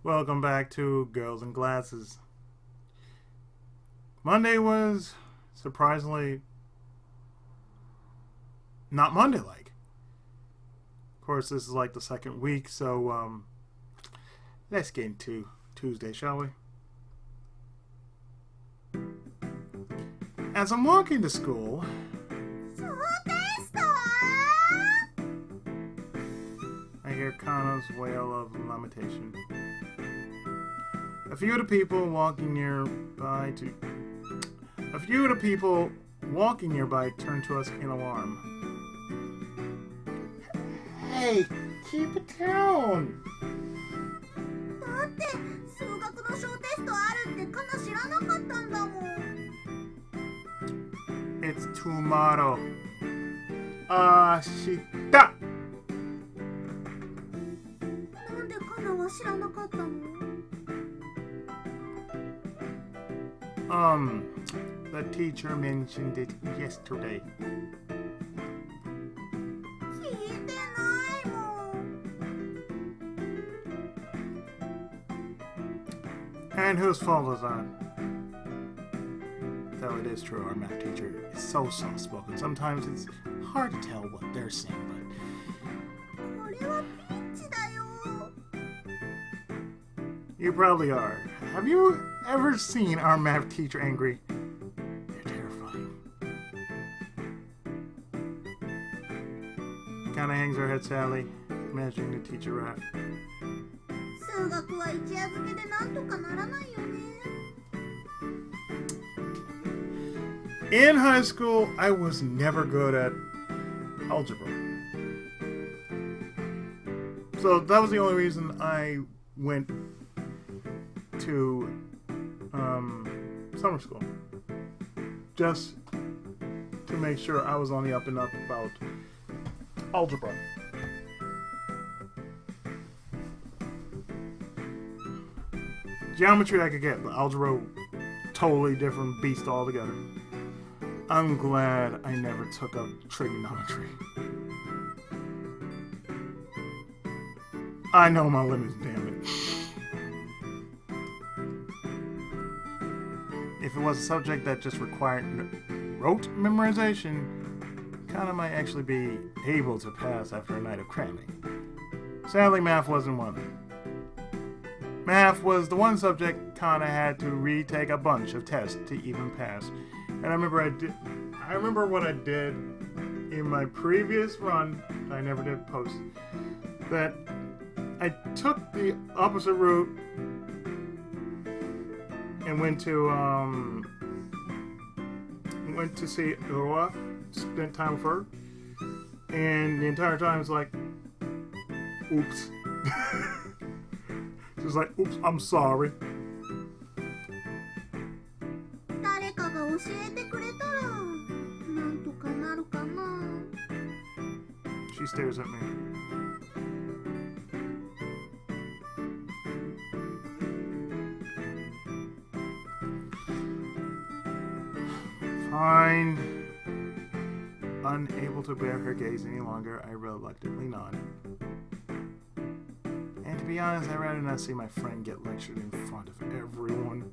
Welcome back to Girls in Glasses. Monday was surprisingly not Monday-like. Of course, this is like the second week, so let's get into Tuesday, shall we? As I'm walking to school, I hear Kano's wail of lamentation. A few of the people walking nearby turn to us in alarm. Hey, keep it down! だって数学の小テストあるってカナ知らなかったんだもん。 It's tomorrow. 明日! なんでカナは知らなかったの？ The teacher mentioned it yesterday. 聞いてないもん。 And whose fault is that? Though it is true, our math teacher is so soft-spoken. Sometimes it's hard to tell what they're saying, but これはピンチだよ。 you probably are. Have you ever seen our math teacher angry? They're terrifying. Kinda hangs her head sadly, imagining the teacher wrath. 数学は一夜漬けでなんとかならないよね。 In high school, I was never good at algebra. So that was the only reason I went to summer school. Just to make sure I was on the up and up about algebra. Geometry I could get, but algebra, totally different beast altogether. I'm glad I never took up trigonometry. I know my limits, damn it. If it was a subject that just required rote memorization, kinda might actually be able to pass after a night of cramming. Sadly, math wasn't one. Math was the one subject kinda had to retake a bunch of tests to even pass. And I remember what I did in my previous run, I never did post, that I took the opposite route and went to see Ua, spent time with her, and the entire time it's like, oops. She was like, oops, I'm sorry. 誰かが教えてくれたらなんとかなるかな。 She stares at me. Fine. Unable to bear her gaze any longer, I reluctantly nod. And to be honest, I'd rather not see my friend get lectured in front of everyone.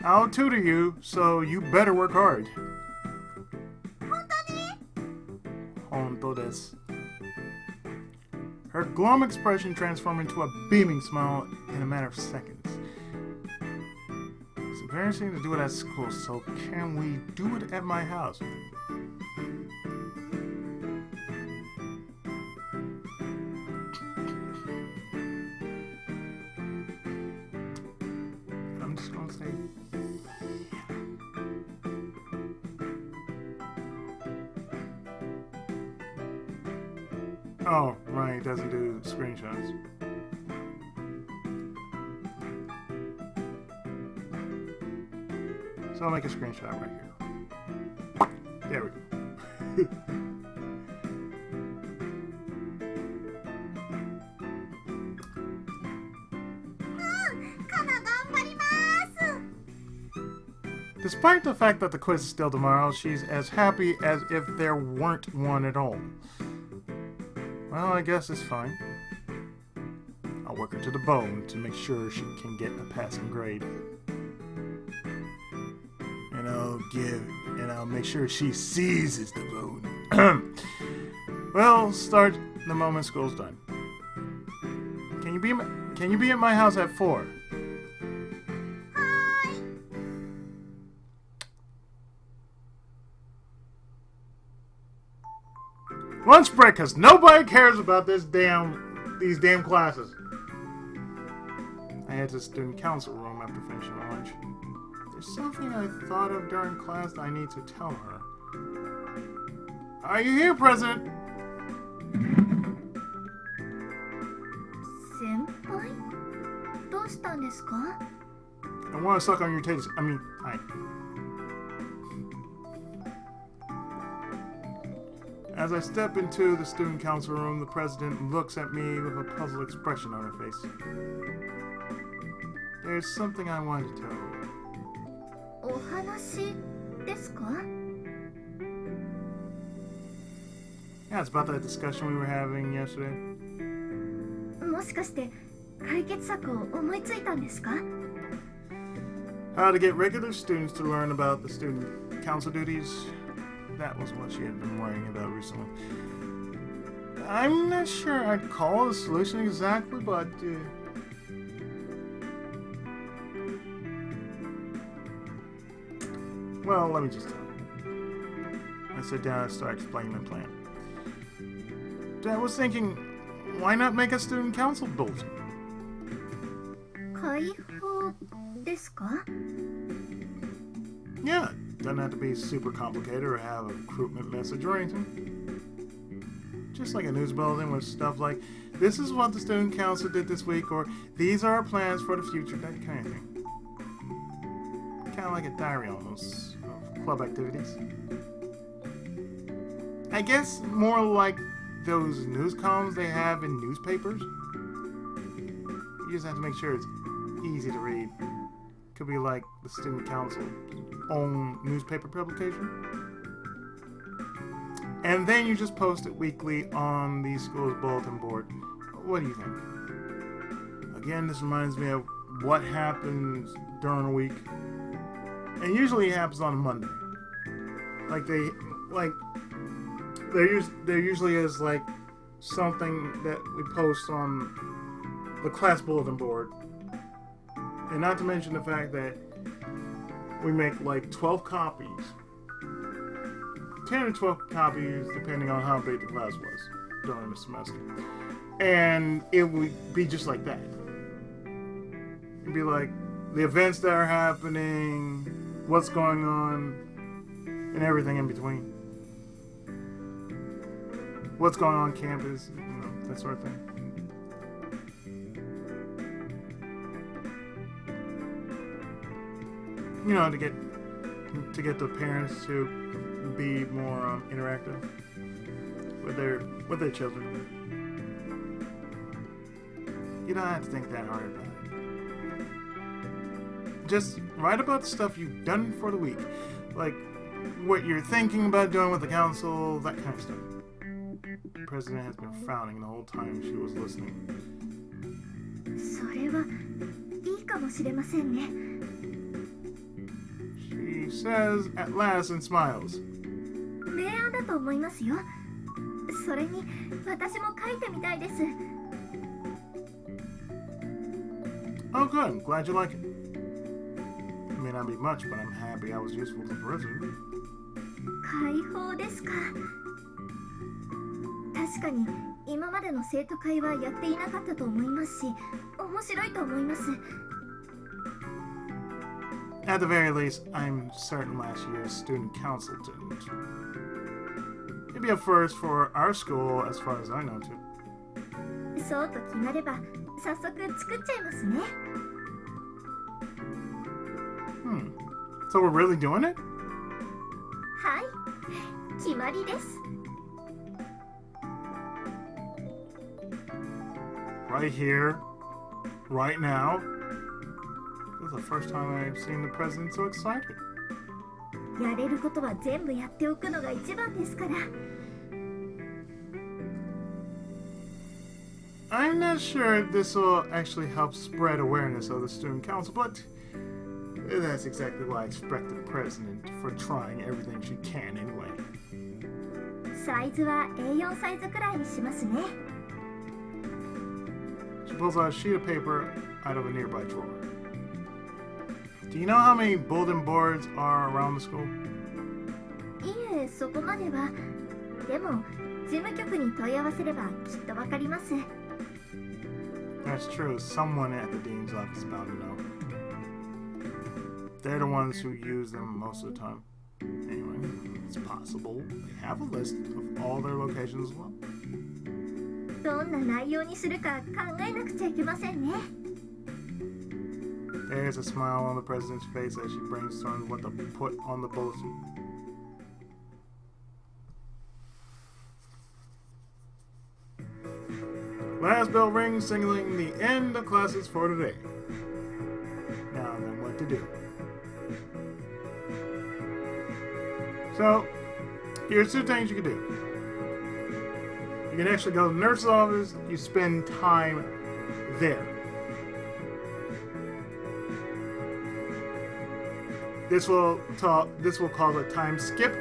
I'll tutor you, so you better work hard. 本当に？ Honto desu. Her glum expression transformed into a beaming smile in a matter of seconds. It's embarrassing to do it at school, so can we do it at my house? I'm just gonna say, oh, right, it doesn't do screenshots. So I'll make a screenshot right here. There we go. カナ頑張ります。 Despite the fact that the quiz is still tomorrow, she's as happy as if there weren't one at all. Well, I guess it's fine. I'll work her to the bone to make sure she can get a passing grade. And I'll make sure she seizes the bone. Well, start the moment school's done. Can you be at my house at 4? Lunch break, cause nobody cares about these damn classes. I head to the student council room after finishing lunch. There's something I thought of during class that I need to tell her. Are you here, President? Senpai? どうしたんですか? I want to suck on your titties. I. As I step into the student council room, the president looks at me with a puzzled expression on her face. There's something I wanted to tell you. お話ですか? Yeah, it's about that discussion we were having yesterday. もしかして解決策を思いついたんですか? How to get regular students to learn about the student council duties. That was what she had been worrying about recently. I'm not sure I'd call it a solution exactly, but well, let me just tell you. I sit down and start explaining my plan. I was thinking, why not make a student council bulletin? 解放ですか? Yeah, doesn't have to be super complicated or have a recruitment message or anything. Just like a news bulletin with stuff like, this is what the student council did this week, or these are our plans for the future, that kind of thing. Kind of like a diary almost of club activities. I guess more like those news columns they have in newspapers. You just have to make sure it's easy to read. Could be like the student council's own newspaper publication. And then you just post it weekly on the school's bulletin board. What do you think? Again, this reminds me of what happens during a week. And usually it happens on a Monday. There usually is like something that we post on the class bulletin board. And not to mention the fact that we make like 12 copies. 10 or 12 copies depending on how big the class was during the semester. And it would be just like that. It'd be like the events that are happening, what's going on, and everything in between. What's going on campus, that sort of thing. To get the parents to be more interactive with their children. You don't have to think that hard about it. Just write about the stuff you've done for the week, like what you're thinking about doing with the council, that kind of stuff. The president has been frowning the whole time she was listening. それはいいかもしれませんね. She says at last and smiles. 明暗だと思いますよ. それに私も書いてみたいです. Oh, good. Glad you like it. It may not be much, but I'm happy I was useful to the president. 解放ですか. 確かに今までの生徒会はやっていなかったと思いますし、面白いと思います。 At the very least, I'm certain last year's student council didn't. It'd be a first for our school as far as I know too. そうと決まれば早速作っちゃいますね. So we're really doing it? はい、決まりです. Right here, right now. This is the first time I've seen the president so excited. やれることは全部やっておくのが一番ですから. I'm not sure this will actually help spread awareness of the student council, but that's exactly why I expect the president for trying everything she can anyway. サイズは A4 サイズくらいにしますね。 She pulls out a sheet of paper out of a nearby drawer. Do you know how many bulletin boards are around the school? いえ、そこまでは。でも、事務局に問い合わせればきっとわかります。 That's true. Someone at the dean's office is bound to know. They're the ones who use them most of the time. Anyway, it's possible they have a list of all their locations as well. どんな内容にするか考えなくちゃいけませんね。 There's a smile on the president's face as she brainstorms what to put on the bulletin. Last bell rings, signaling the end of classes for today. Now then, what to do? So, here's two things you can do. You can actually go to the nurse's office. You spend time there. This will cause a time skip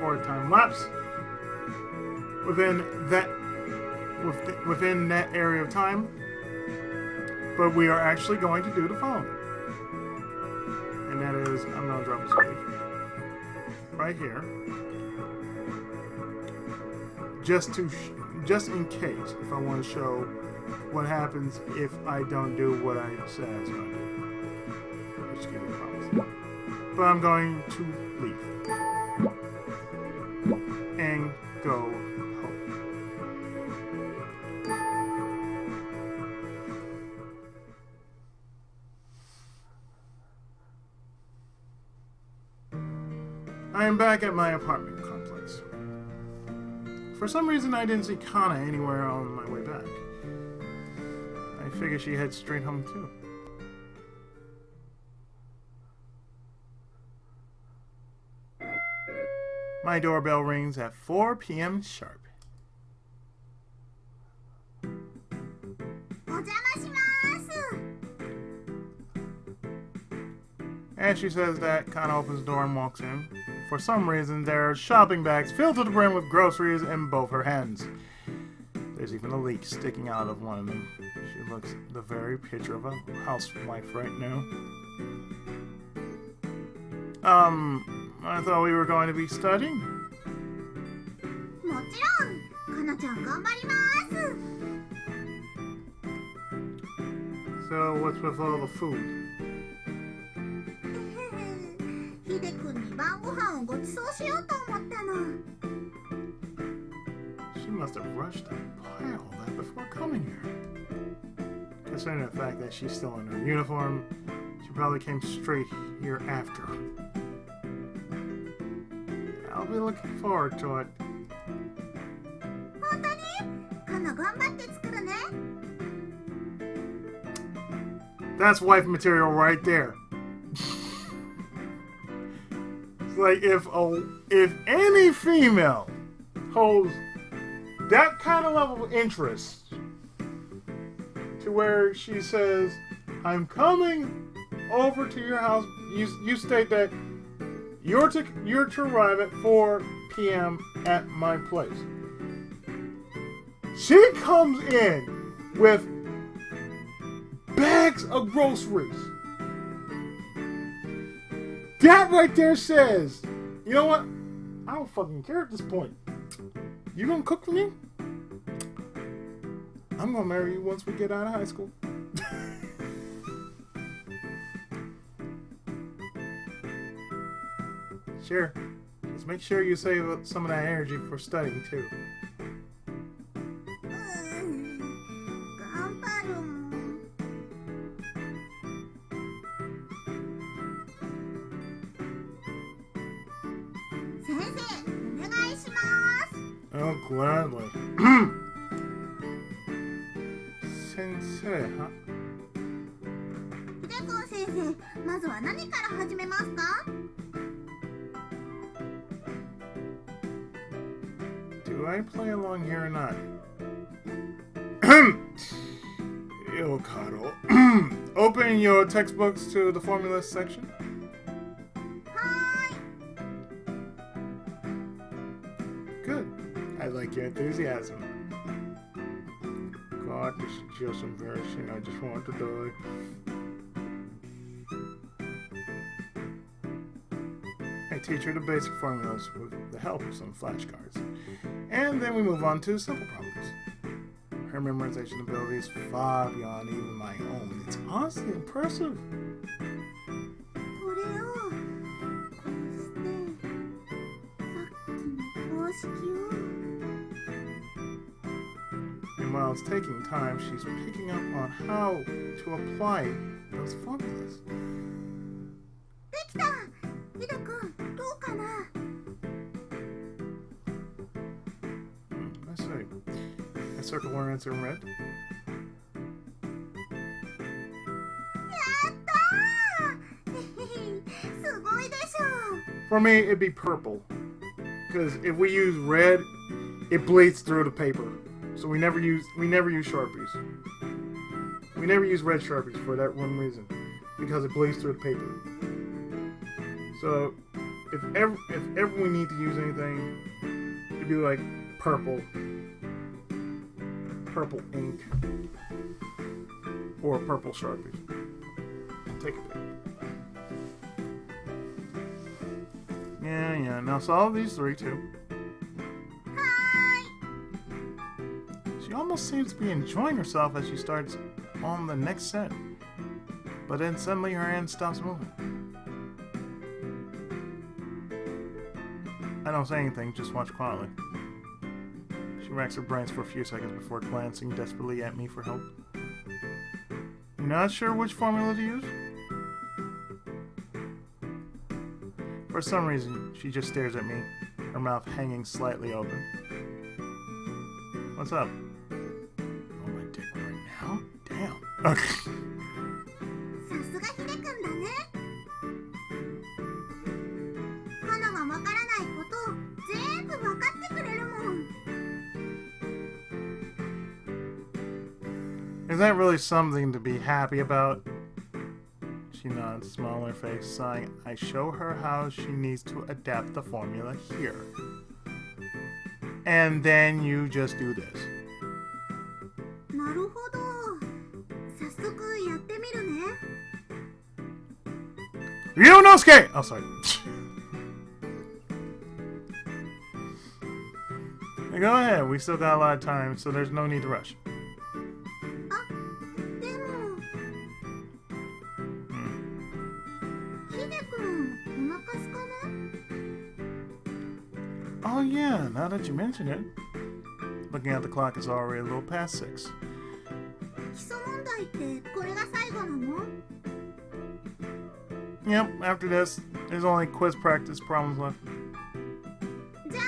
or a time lapse within that area of time. But we are actually going to do the following, and that is, I'm going to drop a save right here, just in case, if I want to show what happens if I don't do what I said I was going to do. Just give you a promise. But I'm going to leave and go home. I am back at my apartment complex. For some reason, I didn't see Kana anywhere on my way back. I figured she head straight home too. My doorbell rings at 4 p.m. sharp. お邪魔します。 And she says that, Kana opens the door and walks in. For some reason, there are shopping bags filled to the brim with groceries in both her hands. There's even a leak sticking out of one of them. She looks the very picture of a housewife right now. I thought we were going to be studying. もちろん、かなちゃん頑張ります。 So, what's with all the food? ひでくんに晩ご飯をごちそうしようと思ったの。 She must have rushed to buy all that before coming here. Considering the fact that she's still in her uniform, she probably came straight here after. I'll be looking forward to it. 本当に？かな頑張って作るね。 That's wife material right there. It's like if any female holds that kind of level of interest to where she says, I'm coming over to your house, you state that you're to arrive at 4 p.m. at my place. She comes in with bags of groceries. That right there says, you know what? I don't fucking care at this point. You gonna cook for me? I'm gonna marry you once we get out of high school. Sure. Just make sure you save some of that energy for studying too. 頑張るもん。 先生、お願いします。 Oh, gladly. Sensei, huh? ひでくん先生、まずは何から始めますか？ Do I play along here or not? avocado. Open your textbooks to the formula section. Good. I like your enthusiasm. God, this is just embarrassing. I just want to die. I teach her the basic formulas with the help of some flashcards. And then we move on to simple problems. Her memorization ability is far beyond even my own. It's honestly impressive. これをこうしてさっきの公式を And while it's taking time, she's picking up on how to apply those formulas. できたヒデ君どうかな Let's see. I circle her answer in red. やったーすごいでしょ For me, it'd be purple. Because if we use red, it bleeds through the paper. So we never use Sharpies. We never use red Sharpies for that one reason. Because it bleeds through the paper. So if ever we need to use anything, it'd be like purple ink or purple Sharpies. Take it. Yeah. Now solve these three too. She almost seems to be enjoying herself as she starts on the next set. But then suddenly her hand stops moving. I don't say anything, just watch quietly. She racks her brains for a few seconds before glancing desperately at me for help. Not sure which formula to use? For some reason, she just stares at me, her mouth hanging slightly open. What's up? Oh, my dick right now? Damn. Okay. さすがヒデ君だね花がわからないこと全部わかってくれるもん Is that really something to be happy about? She nods, smile on her face, sighing. I show her how she needs to adapt the formula here. And then you just do this. なるほど早速やってみるね Ryunosuke! Oh, sorry. Go ahead, we still got a lot of time, so there's no need to rush. あでもヒデ君お腹すかない Oh yeah, now that you mention it. Looking at the clock, it's already a little past 6. 基礎問題ってこれが最後なの Yep, after this, there's only quiz practice problems left. じゃあ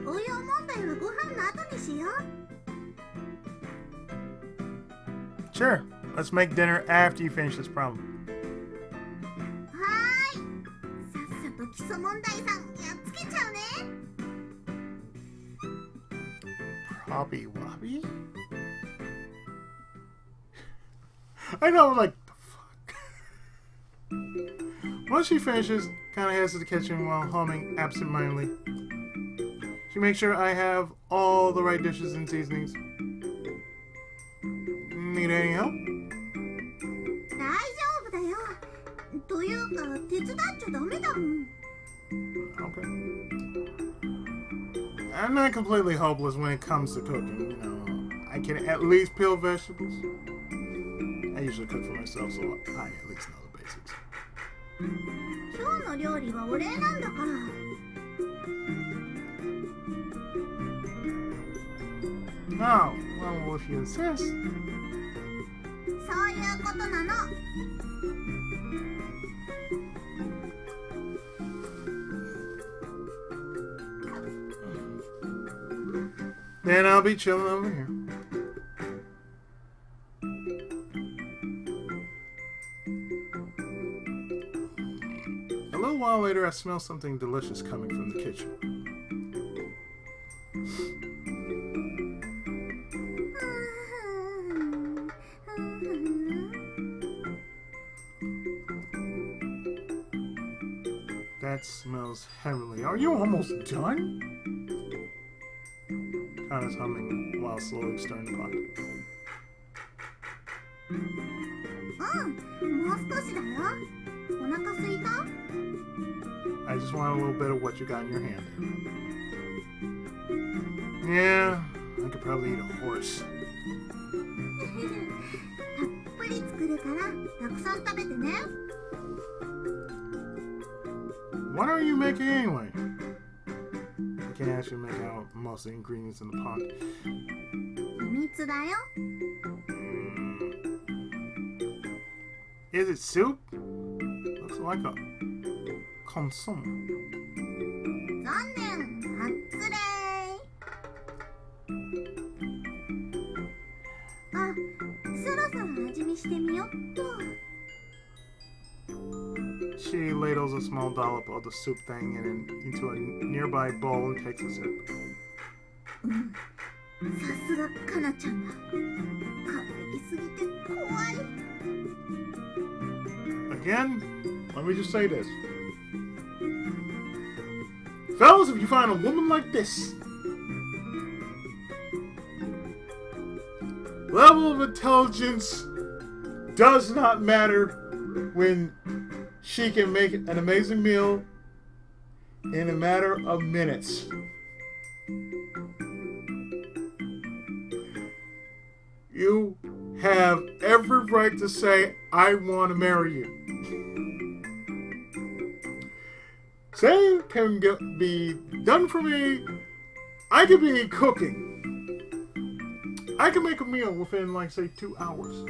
応用問題はご飯の後にしよう Sure, let's make dinner after you finish this problem. はーいさっさと基礎問題さんやっつけちゃうね Probby Wobby? I know, like, the fuck. Once she finishes, kinda heads to the kitchen while humming absentmindedly. She makes sure I have all the right dishes and seasonings. Need any help? 大丈夫だよというか手伝っちゃダメだもん Okay. I'm not completely hopeless when it comes to cooking, you know. I can at least peel vegetables. I usually cook for myself, so I at least know the basics. 今日の料理はお礼なんだから No, well, if you insist. そういうことなの Then I'll be chilling over here. A little while later, I smell something delicious coming from the kitchen. That smells heavenly. Are you almost done? Kana's humming while slowly stirring the pot. もう少しだよ。お腹空いた？ I just want a little bit of what you got in your hand there. Yeah, I could probably eat a horse. たっぷり作るからたくさん食べてね。 What are you making anyway? I can't actually make out most of the ingredients in the pot. 秘密だよ。 Is it soup? Looks like a consomme. 残念、初礼。あ、そろそろ味見してみよっと。 She ladles a small dollop of the soup thing into a nearby bowl and takes a sip. さすがかなちゃんだ。完璧すぎて怖い。 Again, let me just say this. Fellas, if you find a woman like this, level of intelligence does not matter when she can make an amazing meal in a matter of minutes. You have every right to say, I want to marry you. Same can be done for me. I could be cooking. I can make a meal within, like, say, 2 hours.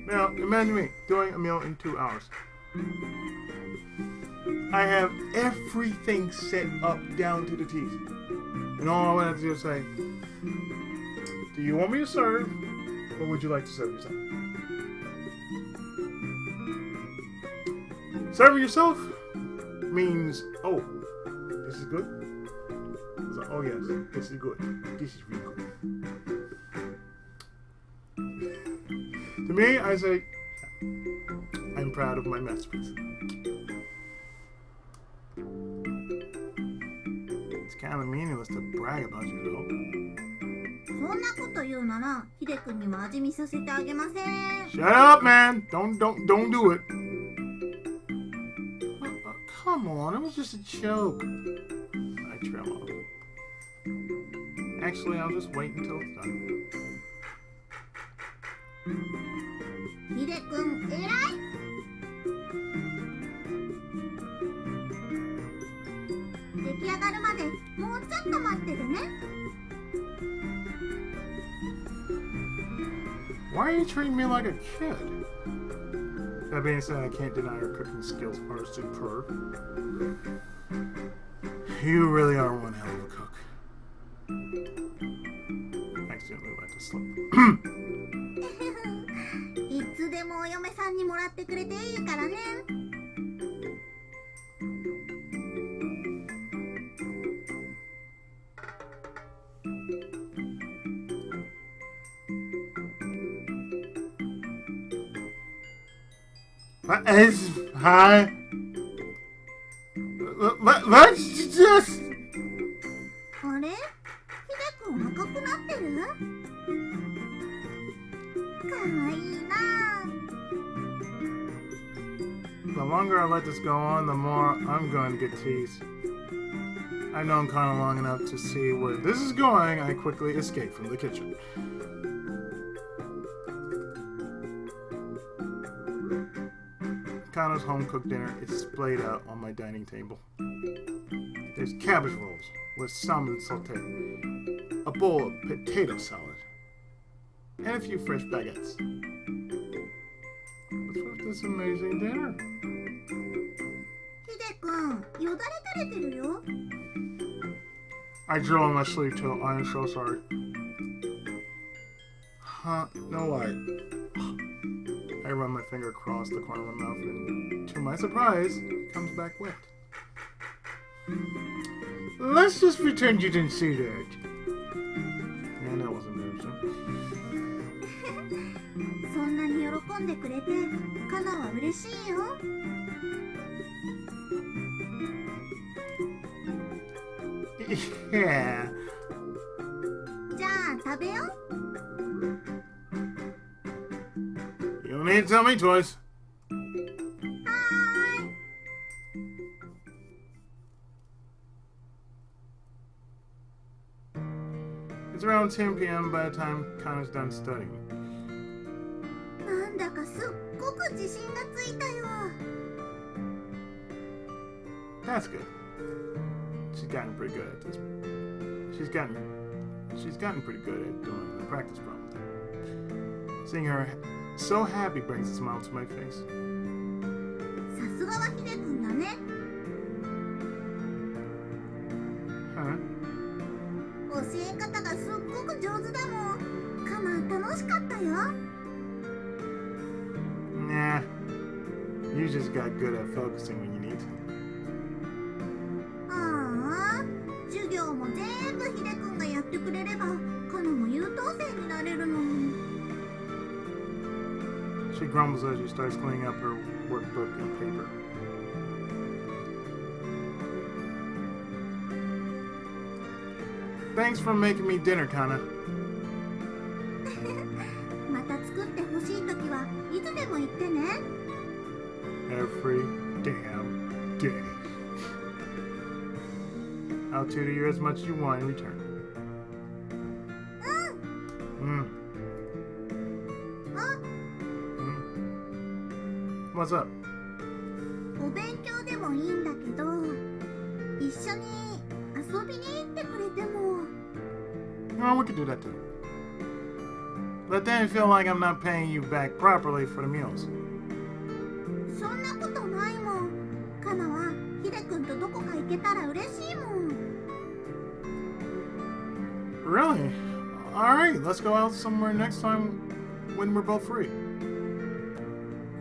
Now, imagine me doing a meal in 2 hours. I have everything set up down to the teeth. And all I want to do is say, do you want me to serve, or would you like to serve yourself? Serving yourself means, oh, this is good? So, oh yes, this is good. This is really good. To me, I say, I'm proud of my masterpiece. It's kind of meaningless to brag about you, though. そんなこと言うなら、ひでくんにも味見させてあげません。 Shut up, man! Don't do it. Come on, it was just a joke. I trail off. Actually, I'll just wait until it's done. ひでくん、偉い。出来上がるまでもうちょっと待っててね。 Why are you treating me like a kid? That being said, I can't deny her cooking skills are superb. You really are one hell of a cook. Accidentally let this slip. いつでもお嫁さんにもらってくれていいからね。 Hi. Let's just. あれ？ひでくん赤くなってる？かわいいな。 The longer I let this go on, the more I'm going to get teased. I've known Kana long enough to see where this is going. I quickly escape from the kitchen. Kana's home-cooked dinner is splayed out on my dining table. There's cabbage rolls with salmon sauté, a bowl of potato salad, and a few fresh baguettes. What's with this amazing dinner? ひでくん、よだれ垂れてるよ。 I drill on my sleeve till I am so sorry. Huh? No light. I run my finger across the corner of my mouth and, to my surprise, it comes back wet. Let's just pretend you didn't see that. Yeah, that wasn't embarrassing. そんなに喜んでくれてカナは嬉しいよ。Yeah. じゃあ食べよ。You don't need to tell me twice. はーい。It's around 10 p.m. by the time Connor's done studying. なんだかすっごく自信がついたよ。That's good. She's gotten pretty good at this. She's gotten pretty good at doing the practice problems. Seeing her so happy brings a smile to my face. さすがはヒデ君だね。Huh? 教え方がすっごく上手だもん。カナ楽しかったよ。Nah. You just got good at focusing when you need to. ああ、授業も全部ヒデ君がやってくれればカナも優等生になれるのに。She grumbles as she starts cleaning up her workbook and paper. Thanks for making me dinner, Kana. また作ってほしいときはいつでも言ってね。Every damn day. I'll tutor you as much as you want in return. うん。 あ、 What's up? お勉強でもいいんだけど、一緒に遊びに行ってくれても。Oh, we could do that too. But then feel like I'm not paying you back properly for the meals. そんなことないもん。カナはヒデ君とどこか行けたら嬉しいもん。 Really? Alright, let's go out somewhere next time when we're both free.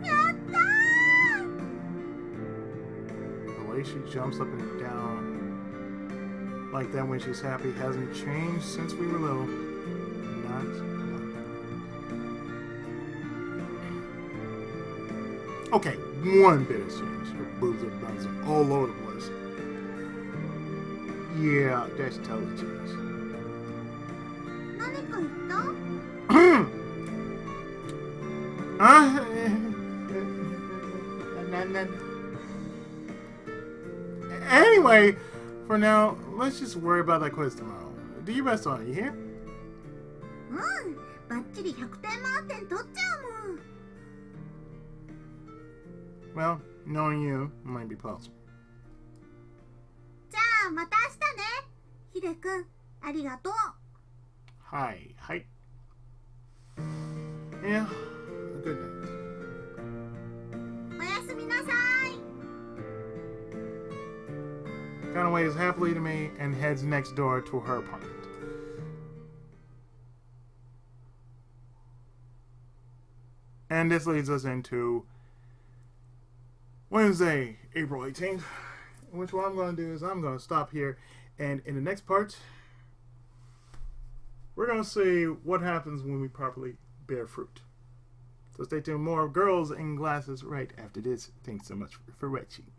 やったー！ The way she jumps up and down like that when she's happy hasn't changed since we were little. Not one. Okay, one bit has changed. Her boobs are bouncing all over the place. Yeah, that's totally changed. 何か言った？ Huh? Anyway, for now, let's just worry about that quiz tomorrow. Do your best on it, you hear? うん、バッチリ100点満点取っちゃうもん。 Well, knowing you might be possible. じゃあまた明日ね。ヒデ君、ありがとう。Hi. Yeah, good night. おやすみなさい。 Kind of waves happily to me and heads next door to her apartment. And this leads us into Wednesday, April 18th, which what I'm going to do is I'm going to stop here, and in the next part, we're going to see what happens when we properly bear fruit. So stay tuned. More Girls in Glasses right after this. Thanks so much for watching.